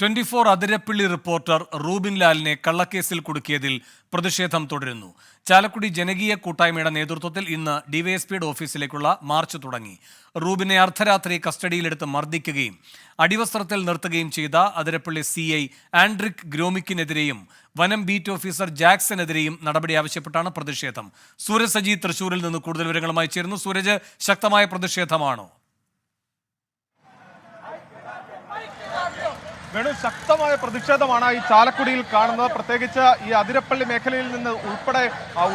24 Athirappilly reporter Rubin ലാലിനെ കള്ളക്കേസിൽ കുടുക്കിയതിൽ പ്രതിഷേധം തുടരുന്നു. ചാലക്കുടി ജനകീയ കൂട്ടായ്മയുടെ നേതൃത്വത്തിൽ ഇന്ന് ഡിവൈഎസ്പിയുടെ ഓഫീസിലേക്കുള്ള മാർച്ച് തുടങ്ങി. റൂബിനെ അർദ്ധരാത്രി കസ്റ്റഡിയിലെടുത്ത് മർദ്ദിക്കുകയും അടിവസ്ത്രത്തിൽ നിർത്തുകയും ചെയ്ത അതിരപ്പള്ളി CI ആൻഡ്രിക് ഗ്രോമിക്കിനെതിരെയും വനം ബീറ്റ് ഓഫീസർ ജാക്സനെതിരെയും നടപടി ആവശ്യപ്പെട്ടാണ് പ്രതിഷേധം. സൂരജ് സജി തൃശൂരിൽ നിന്ന് കൂടുതൽ വിവരങ്ങളുമായി ചേരുന്നു. സൂരജ്, ശക്തമായ പ്രതിഷേധമാണോ? ശക്തമായ പ്രതിഷേധമാണ് ഈ ചാലക്കുടിയിൽ കാണുന്നത്. പ്രത്യേകിച്ച് ഈ അതിരപ്പള്ളി മേഖലയിൽ നിന്ന് ഉൾപ്പെടെ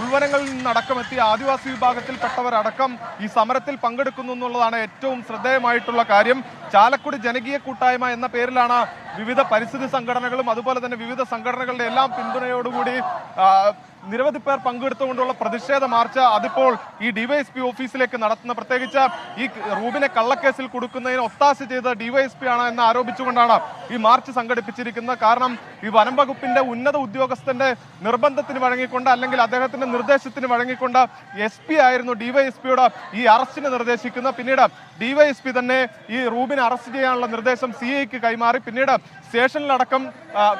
ഉൾവനങ്ങളിൽ നിന്നടക്കമെത്തിയ ആദിവാസി വിഭാഗത്തിൽപ്പെട്ടവരടക്കം ഈ സമരത്തിൽ പങ്കെടുക്കുന്നു എന്നുള്ളതാണ് ഏറ്റവും ശ്രദ്ധേയമായിട്ടുള്ള കാര്യം. ചാലക്കുടി ജനകീയ കൂട്ടായ്മ എന്ന പേരിലാണ് വിവിധ പരിസ്ഥിതി സംഘടനകളും അതുപോലെ തന്നെ വിവിധ സംഘടനകളുടെ എല്ലാം പിന്തുണയോടുകൂടി നിരവധി പേർ പങ്കെടുത്തുകൊണ്ടുള്ള പ്രതിഷേധ മാർച്ച് അതിപ്പോൾ ഈ ഡിവൈഎസ്പി ഓഫീസിലേക്ക് നടത്തുന്ന, പ്രത്യേകിച്ച് ഈ റൂബിനെ കള്ളക്കേസിൽ കൊടുക്കുന്നതിന് ഒത്താശ ചെയ്ത ഡിവൈഎസ്പി ആണ് എന്ന് ആരോപിച്ചുകൊണ്ടാണ് ഈ മാർച്ച് സംഘടിപ്പിച്ചിരിക്കുന്നത്. കാരണം ഈ വനം വകുപ്പിന്റെ ഉന്നത ഉദ്യോഗസ്ഥന്റെ നിർബന്ധത്തിന് വഴങ്ങിക്കൊണ്ട് അല്ലെങ്കിൽ അദ്ദേഹത്തിന്റെ നിർദ്ദേശത്തിന് വഴങ്ങിക്കൊണ്ട് SP ആയിരുന്നു ഡിവൈഎസ്പിയോട് ഈ അറസ്റ്റിന് നിർദ്ദേശിക്കുന്നത്. പിന്നീട് ഡിവൈഎസ്പി തന്നെ ഈ റൂബിനെ അറസ്റ്റ് ചെയ്യാനുള്ള നിർദ്ദേശം CIക്ക് കൈമാറി. പിന്നീട് സ്റ്റേഷനിലടക്കം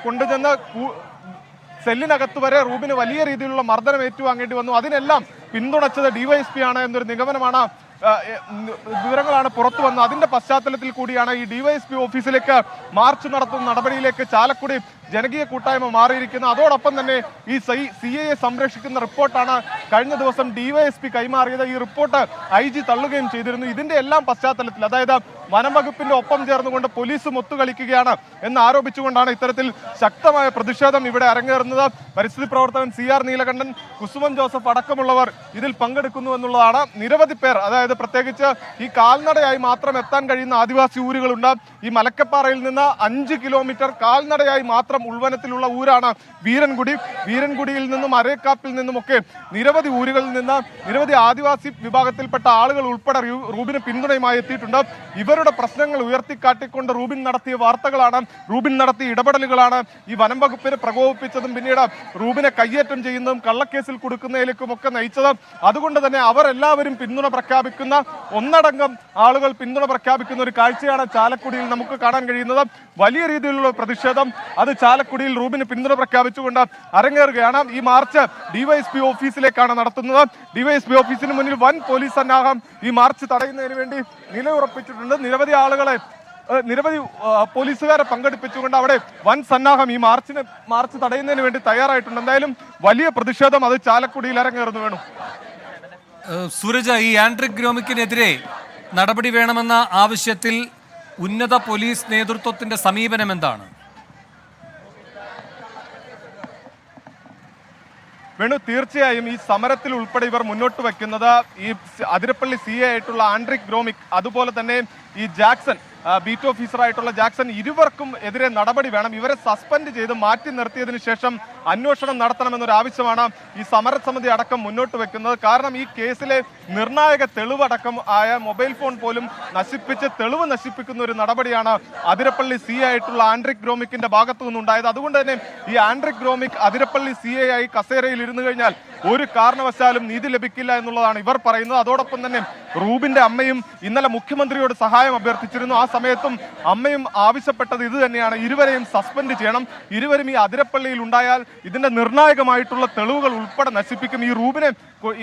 കൊണ്ടുചെന്ന് സെല്ലിനകത്ത് വരെ റൂബിന് വലിയ രീതിയിലുള്ള മർദ്ദനം ഏറ്റുവാങ്ങേണ്ടി വന്നു. അതിനെല്ലാം പിന്തുണച്ചത് ഡിവൈഎസ്പി ആണ് എന്നൊരു നിഗമനമാണ്, വിവരങ്ങളാണ് പുറത്തു വന്നത്. അതിന്റെ പശ്ചാത്തലത്തിൽ കൂടിയാണ് ഈ ഡിവൈഎസ്പി ഓഫീസിലേക്ക് മാർച്ച് നടത്തുന്ന നടപടിയിലേക്ക് ചാലക്കുടി ജനകീയ കൂട്ടായ്മ മാറിയിരിക്കുന്നത്. അതോടൊപ്പം തന്നെ ഈ CIയെ സംരക്ഷിക്കുന്ന റിപ്പോർട്ടാണ് കഴിഞ്ഞ ദിവസം ഡിവൈഎസ്പി കൈമാറിയത്. ഈ റിപ്പോർട്ട് IG തള്ളുകയും ചെയ്തിരുന്നു. ഇതിന്റെ എല്ലാം പശ്ചാത്തലത്തിൽ, അതായത് വനം വകുപ്പിന്റെ ഒപ്പം ചേർന്നുകൊണ്ട് പോലീസും ഒത്തുകളിക്കുകയാണ് എന്ന് ആരോപിച്ചുകൊണ്ടാണ് ഇത്തരത്തിൽ ശക്തമായ പ്രതിഷേധം ഇവിടെ അരങ്ങേറുന്നത്. പരിസ്ഥിതി പ്രവർത്തകൻ CR നീലകണ്ഠൻ, കുസുമൻ ജോസഫ് അടക്കമുള്ളവർ ഇതിൽ പങ്കെടുക്കുന്നു എന്നുള്ളതാണ്. നിരവധി പേർ, അതായത് പ്രത്യേകിച്ച് ഈ കാൽനടയായി മാത്രം എത്താൻ കഴിയുന്ന ആദിവാസി ഊരുകളുണ്ട്. ഈ മലക്കപ്പാറയിൽ നിന്ന് 5 കിലോമീറ്റർ കാൽനടയായി മാത്രം ഉൾവനത്തിലുള്ള ഊരാണ് വീരൻകുടി. വീരൻകുടിയിൽ നിന്നും അരേക്കാപ്പിൽ നിന്നുമൊക്കെ നിരവധി ഊരുകളിൽ നിന്ന് നിരവധി ആദിവാസി വിഭാഗത്തിൽപ്പെട്ട ആളുകൾ ഉൾപ്പെടെ റൂബിന് പിന്തുണയുമായി എത്തിയിട്ടുണ്ട്. ഇവരുടെ പ്രശ്നങ്ങൾ ഉയർത്തിക്കാട്ടിക്കൊണ്ട് റൂബിൻ നടത്തിയ വാർത്തകളാണ്, റൂബിൻ നടത്തിയ ഇടപെടലുകളാണ് ഈ വനം വകുപ്പിനെ പ്രകോപിപ്പിച്ചതും പിന്നീട് റൂബിനെ കയ്യേറ്റം ചെയ്യുന്നതും കള്ളക്കേസിൽ കൊടുക്കുന്നതിലേക്കുമൊക്കെ നയിച്ചത്. അതുകൊണ്ട് തന്നെ അവരെല്ലാവരും പിന്തുണ പ്രഖ്യാപിക്കുന്ന, ഒന്നടങ്കം ആളുകൾ പിന്തുണ പ്രഖ്യാപിക്കുന്ന ഒരു കാഴ്ചയാണ് ചാലക്കുടിയിൽ നമുക്ക് കാണാൻ കഴിയുന്നത്. വലിയ രീതിയിലുള്ള പ്രതിഷേധം അത് ചാലക്കുടിയിൽ റൂബിന് പിന്തുണ പ്രഖ്യാപിച്ചുകൊണ്ട് അരങ്ങേറുകയാണ്. ഈ മാർച്ച് ഡിവൈഎസ്പി ഓഫീസിലേക്കാണ് നടത്തുന്നത്. ഡിവൈഎസ്പി ഓഫീസിന് മുന്നിൽ വൻ പോലീസ് സന്നാഹം ഈ മാർച്ച് തടയുന്നതിന് വേണ്ടി നിലയുറപ്പിച്ചിട്ടുണ്ട്. നിരവധി പോലീസുകാരെ പങ്കെടുപ്പിച്ചുകൊണ്ട് അവിടെ വൻ സന്നാഹം ഈ മാർച്ച് തടയുന്നതിന് വേണ്ടി തയ്യാറായിട്ടുണ്ട്. എന്തായാലും വലിയ പ്രതിഷേധം അത് ചാലക്കുടിയിൽ അരങ്ങേറുന്നു. വേണം സൂരജ്, ഈ ആൻഡ്രിക് ഗ്രോമിക്കിനെതിരെ നടപടി വേണമെന്ന ആവശ്യത്തിൽ ഉന്നത പോലീസ് നേതൃത്വത്തിന്റെ സമീപനം എന്താണ്? തീർച്ചയായും ഈ സമരത്തിൽ ഉൾപ്പെടെ ഇവർ മുന്നോട്ട് വയ്ക്കുന്നത് ഈ അതിരപ്പള്ളി CI ആയിട്ടുള്ള ആൻഡ്രിക് ഗ്രോമിക്, അതുപോലെ തന്നെ ഈ ജാക്സൺ ബീറ്റ് ഓഫീസറായിട്ടുള്ള ജാക്സൺ, ഇരുവർക്കും എതിരെ നടപടി വേണം. ഇവരെ സസ്പെൻഡ് ചെയ്ത് മാറ്റി നിർത്തിയതിനു ശേഷം അന്വേഷണം നടത്തണമെന്നൊരു ആവശ്യമാണ് ഈ സമരസമിതി അടക്കം മുന്നോട്ട് വെക്കുന്നത്. കാരണം ഈ കേസിലെ നിർണായക തെളിവടക്കം ആയ മൊബൈൽ ഫോൺ പോലും നശിപ്പിച്ച് തെളിവ് നശിപ്പിക്കുന്ന ഒരു നടപടിയാണ് അതിരപ്പള്ളി CI ആയിട്ടുള്ള ആൻഡ്രിക് ഗ്രോമിക്കിന്റെ ഭാഗത്തു നിന്നുണ്ടായത്. അതുകൊണ്ട് തന്നെ ഈ ആൻഡ്രിക് ഗ്രോമിക് അതിരപ്പള്ളി CI ആയി കസേരയിൽ ഇരുന്നു കഴിഞ്ഞാൽ ഒരു കാരണവശാലും നീതി ലഭിക്കില്ല എന്നുള്ളതാണ് ഇവർ പറയുന്നത്. അതോടൊപ്പം തന്നെ റൂബിന്റെ അമ്മയും ഇന്നലെ മുഖ്യമന്ത്രിയോട് സഹായം അഭ്യർത്ഥിച്ചിരുന്നു. ആ സമയത്തും അമ്മയും ആവശ്യപ്പെട്ടത് ഇത് തന്നെയാണ്, ഇരുവരെയും സസ്പെൻഡ് ചെയ്യണം. ഇരുവരും ഈ അതിരപ്പള്ളിയിൽ ഉണ്ടായാൽ ഇതിന്റെ നിർണായകമായിട്ടുള്ള തെളിവുകൾ ഉൾപ്പെടെ നശിപ്പിക്കും. ഈ റൂബിനെ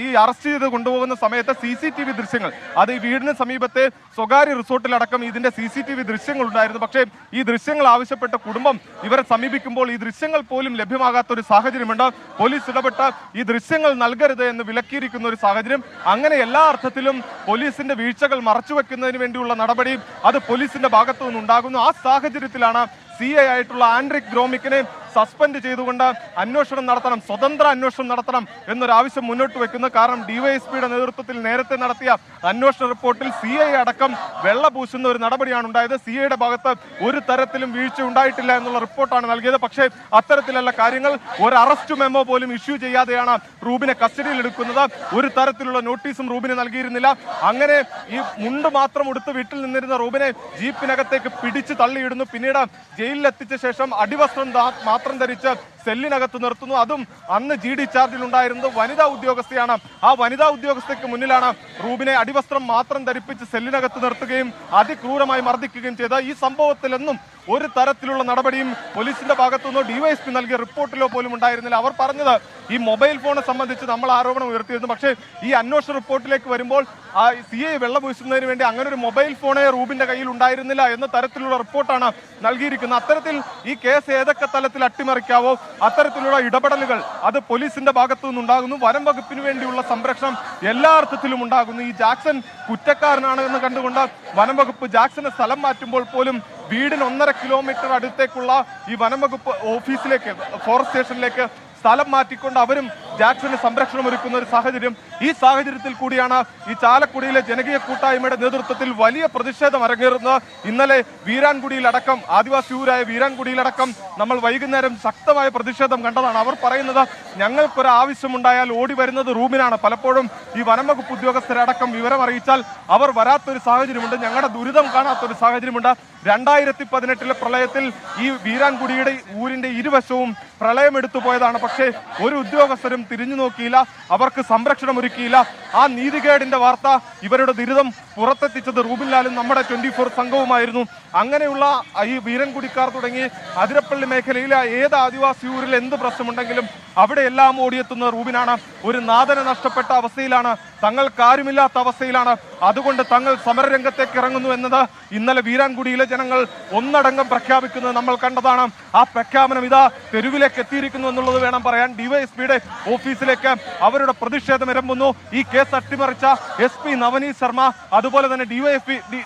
ഈ അറസ്റ്റ് ചെയ്ത് കൊണ്ടുപോകുന്ന സമയത്ത് CCTV ദൃശ്യങ്ങൾ, അത് ഈ വീടിന് സമീപത്തെ സ്വകാര്യ റിസോർട്ടിലടക്കം ഇതിന്റെ CCTV ദൃശ്യങ്ങൾ ഉണ്ടായിരുന്നു. പക്ഷേ ഈ ദൃശ്യങ്ങൾ ആവശ്യപ്പെട്ട കുടുംബം ഇവരെ സമീപിക്കുമ്പോൾ ഈ ദൃശ്യങ്ങൾ പോലും ലഭ്യമാകാത്ത ഒരു സാഹചര്യമുണ്ട്. പോലീസ് ഇടപെട്ട് ഈ ദൃശ്യങ്ങൾ നൽകരുത് എന്ന് വിലക്കിയിരിക്കുന്ന ഒരു സാഹചര്യം. അങ്ങനെ എല്ലാ അർത്ഥത്തിലും പോലീസിന്റെ വീഴ്ചകൾ മറച്ചുവെക്കുന്നതിന് വേണ്ടിയുള്ള നടപടി അത് പോലീസിന്റെ ഭാഗത്തു നിന്നുണ്ടാകുന്നു. ആ സാഹചര്യത്തിലാണ് CI ആയിട്ടുള്ള ആൻഡ്രിക് ഗ്രോമിക്കിനെ സസ്പെൻഡ് ചെയ്തുകൊണ്ട് അന്വേഷണം നടത്തണം, സ്വതന്ത്ര അന്വേഷണം നടത്തണം എന്നൊരാവശ്യം മുന്നോട്ട് വെക്കുന്നത്. കാരണം ഡിവൈഎസ്പിയുടെ നേതൃത്വത്തിൽ നേരത്തെ നടത്തിയ അന്വേഷണ റിപ്പോർട്ടിൽ CI അടക്കം വെള്ളപൂശുന്ന ഒരു നടപടിയാണ് ഉണ്ടായത്. CIയുടെ ഭാഗത്ത് ഒരു തരത്തിലും വീഴ്ച ഉണ്ടായിട്ടില്ല എന്നുള്ള റിപ്പോർട്ടാണ് നൽകിയത്. പക്ഷേ അത്തരത്തിലുള്ള കാര്യങ്ങൾ, ഒരു അറസ്റ്റ് മെമ്മോ പോലും ഇഷ്യൂ ചെയ്യാതെയാണ് റൂബിനെ കസ്റ്റഡിയിൽ എടുക്കുന്നത്. ഒരു തരത്തിലുള്ള നോട്ടീസും റൂബിന് നൽകിയിരുന്നില്ല. അങ്ങനെ ഈ മുണ്ട് മാത്രം ഉടുത്ത് വീട്ടിൽ നിന്നിരുന്ന റൂബിനെ ജീപ്പിനകത്തേക്ക് പിടിച്ച് തള്ളിയിടുന്നു. പിന്നീട് ജയിലിലെത്തിച്ച ശേഷം അടിവസ്ത്രം മാത്രം ധരിച്ച് സെല്ലിനകത്ത് നിർത്തുന്നു. അതും അന്ന് GD ചാർജിൽ ഉണ്ടായിരുന്നത് വനിതാ ഉദ്യോഗസ്ഥയാണ്. ആ വനിതാ ഉദ്യോഗസ്ഥയ്ക്ക് മുന്നിലാണ് റൂബിനെ അടിവസ്ത്രം മാത്രം ധരിപ്പിച്ച് സെല്ലിനകത്ത് നിർത്തുകയും അതിക്രൂരമായി മർദ്ദിക്കുകയും ചെയ്ത. ഈ സംഭവത്തിലെന്നും ഒരു തരത്തിലുള്ള നടപടിയും പോലീസിന്റെ ഭാഗത്തുനിന്നോ ഡിവൈഎസ്പി നൽകിയ റിപ്പോർട്ടിലോ പോലും ഉണ്ടായിരുന്നില്ല. അവർ പറഞ്ഞത് ഈ മൊബൈൽ ഫോണെ സംബന്ധിച്ച് നമ്മൾ ആരോപണം ഉയർത്തിയിരുന്നു. പക്ഷേ ഈ അന്വേഷണ റിപ്പോർട്ടിലേക്ക് വരുമ്പോൾ ആ CI വെള്ളപൂശുന്നതിന് വേണ്ടി അങ്ങനെ ഒരു മൊബൈൽ ഫോണേ റൂബിന്റെ കയ്യിൽ ഉണ്ടായിരുന്നില്ല എന്ന തരത്തിലുള്ള റിപ്പോർട്ടാണ് നൽകിയിരിക്കുന്നത്. അത്തരത്തിൽ ഈ കേസ് ഏതൊക്കെ തലത്തിൽ അട്ടിമറിക്കാവോ അത്തരത്തിലുള്ള ഇടപെടലുകൾ അത് പോലീസിന്റെ ഭാഗത്തു നിന്നുണ്ടാകുന്നു. വനം വകുപ്പിന് വേണ്ടിയുള്ള സംരക്ഷണം എല്ലാ അർത്ഥത്തിലും ഉണ്ടാകുന്നു. ഈ ജാക്സൺ കുറ്റക്കാരനാണ് എന്ന് കണ്ടുകൊണ്ട് വനം വകുപ്പ് ജാക്സനെ സ്ഥലം മാറ്റുമ്പോൾ പോലും വീടിന് 1.5 കിലോമീറ്റർ അടുത്തേക്കുള്ള ഈ വനം വകുപ്പ് ഓഫീസിലേക്ക് ഫോറസ്റ്റ് സ്റ്റേഷനിലേക്ക് സ്ഥലം മാറ്റിക്കൊണ്ട് അവരും ജാക്സന് സംരക്ഷണം ഒരുക്കുന്ന ഒരു സാഹചര്യം. ഈ സാഹചര്യത്തിൽ കൂടിയാണ് ഈ ചാലക്കുടിയിലെ ജനകീയ കൂട്ടായ്മയുടെ നേതൃത്വത്തിൽ വലിയ പ്രതിഷേധം അരങ്ങേറുന്നത്. ഇന്നലെ വീരാൻകുടിയിലടക്കം ആദിവാസി ഊരായ വീരാൻകുടിയിലടക്കം നമ്മൾ വൈകുന്നേരം ശക്തമായ പ്രതിഷേധം കണ്ടതാണ്. അവർ പറയുന്നത് ഞങ്ങൾക്കൊരു ആവശ്യമുണ്ടായാൽ ഓടി വരുന്നത് റൂമിനാണ്. പലപ്പോഴും ഈ വനംവകുപ്പ് ഉദ്യോഗസ്ഥരടക്കം വിവരം അറിയിച്ചാൽ അവർ വരാത്തൊരു സാഹചര്യമുണ്ട്. ഞങ്ങളുടെ ദുരിതം കാണാത്തൊരു സാഹചര്യമുണ്ട്. 2018 പ്രളയത്തിൽ ഈ വീരാൻകുടിയുടെ ഊരിന്റെ ഇരുവശവും പ്രളയം എടുത്തു പോയതാണ്. പക്ഷേ ഒരു ഉദ്യോഗസ്ഥരും തിരിഞ്ഞു നോക്കിയില്ല, അവർക്ക് സംരക്ഷണം ഒരുക്കിയില്ല. ആ നീതികേടിന്റെ വാർത്ത ഇവരുടെ ദുരിതം പുറത്തെത്തിച്ചത് റൂബിൻ ലാലും നമ്മുടെ 24 സംഘവുമായിരുന്നു. അങ്ങനെയുള്ള ഈ വീരൻകുടിക്കാർ തുടങ്ങി അതിരപ്പള്ളി മേഖലയിലെ ഏത് ആദിവാസി ഊരിൽ എന്ത് പ്രശ്നമുണ്ടെങ്കിലും അവിടെ എല്ലാം ഓടിയെത്തുന്ന റൂബിനാണ്. ഒരു നാഥനെ നഷ്ടപ്പെട്ട അവസ്ഥയിലാണ്, തങ്ങൾക്കാരുമില്ലാത്ത അവസ്ഥയിലാണ്. അതുകൊണ്ട് തങ്ങൾ സമരരംഗത്തേക്ക് ഇറങ്ങുന്നു എന്നത് ഇന്നലെ വീരാൻകുടിയിലെ ജനങ്ങൾ ഒന്നടങ്കം പ്രഖ്യാപിക്കുന്നത് നമ്മൾ കണ്ടതാണ്. ആ പ്രഖ്യാപനം ഇതാ തെരുവിലേക്ക് എത്തിയിരിക്കുന്നു എന്നുള്ളത് വേണം പറയാൻ. ഡിവൈഎസ്പിയുടെ ഓഫീസിലേക്ക് അവരുടെ പ്രതിഷേധം ഇരമ്പുന്നു. ഈ കേസ് അട്ടിമറിച്ച SP നവനീത് ശർമ്മ, അതുപോലെ തന്നെ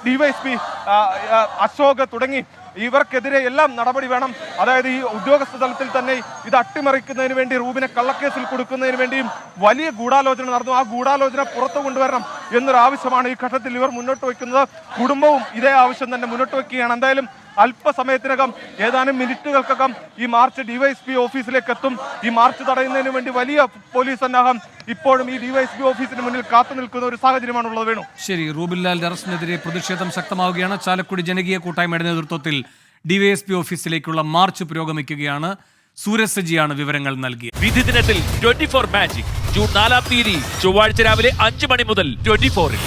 ഡിവൈഎസ്പി അശോക് തുടങ്ങി ഇവർക്കെതിരെ എല്ലാം നടപടി വേണം. അതായത് ഈ ഉദ്യോഗസ്ഥ തലത്തിൽ തന്നെ ഇത് അട്ടിമറിക്കുന്നതിന് വേണ്ടി റൂബിനെ കള്ളക്കേസിൽ കൊടുക്കുന്നതിന് വേണ്ടിയും വലിയ ഗൂഢാലോചന നടന്നു. ആ ഗൂഢാലോചന പുറത്തു കൊണ്ടുവരണം എന്നൊരു ആവശ്യമാണ് ഈ ഘട്ടത്തിൽ ഇവർ മുന്നോട്ട് വയ്ക്കുന്നത്. കുടുംബവും ഇതേ ആവശ്യം തന്നെ മുന്നോട്ട് വയ്ക്കുകയാണ്. എന്തായാലും അല്പസമയത്തിനകം ഏതാനും മിനിറ്റുകൾക്കകം ഈ മാർച്ച് ഡിവൈഎസ്പി ഓഫീസിലേക്ക് എത്തും. ഈ മാർച്ച് തടയുന്നതിന് വേണ്ടി വലിയ പോലീസ് സന്നാഹം ഇപ്പോഴും ഈ ഡിവൈഎസ്പി ഓഫീസിന് മുന്നിൽ കാത്തു നിൽക്കുന്ന ഒരു സാഹചര്യമാണുള്ളത്. വേണു, ശരി. റൂബിൻ ലാലിന്റെ അറസ്റ്റിനെതിരെ പ്രതിഷേധം ശക്തമാവുകയാണ്. ചാലക്കുടി ജനകീയ കൂട്ടായ്മയുടെ നേതൃത്വത്തിൽ ഡിവൈഎസ്പി ഓഫീസിലേക്കുള്ള മാർച്ച് പുരോഗമിക്കുകയാണ്. സൂരജ് സജിയാണ് വിവരങ്ങൾ നൽകിയത്. വിധി ദിനത്തിൽ 24 മാജിക് ജൂൺ 4 ചൊവ്വാഴ്ച രാവിലെ 5 മണി മുതൽ 24-ൽ.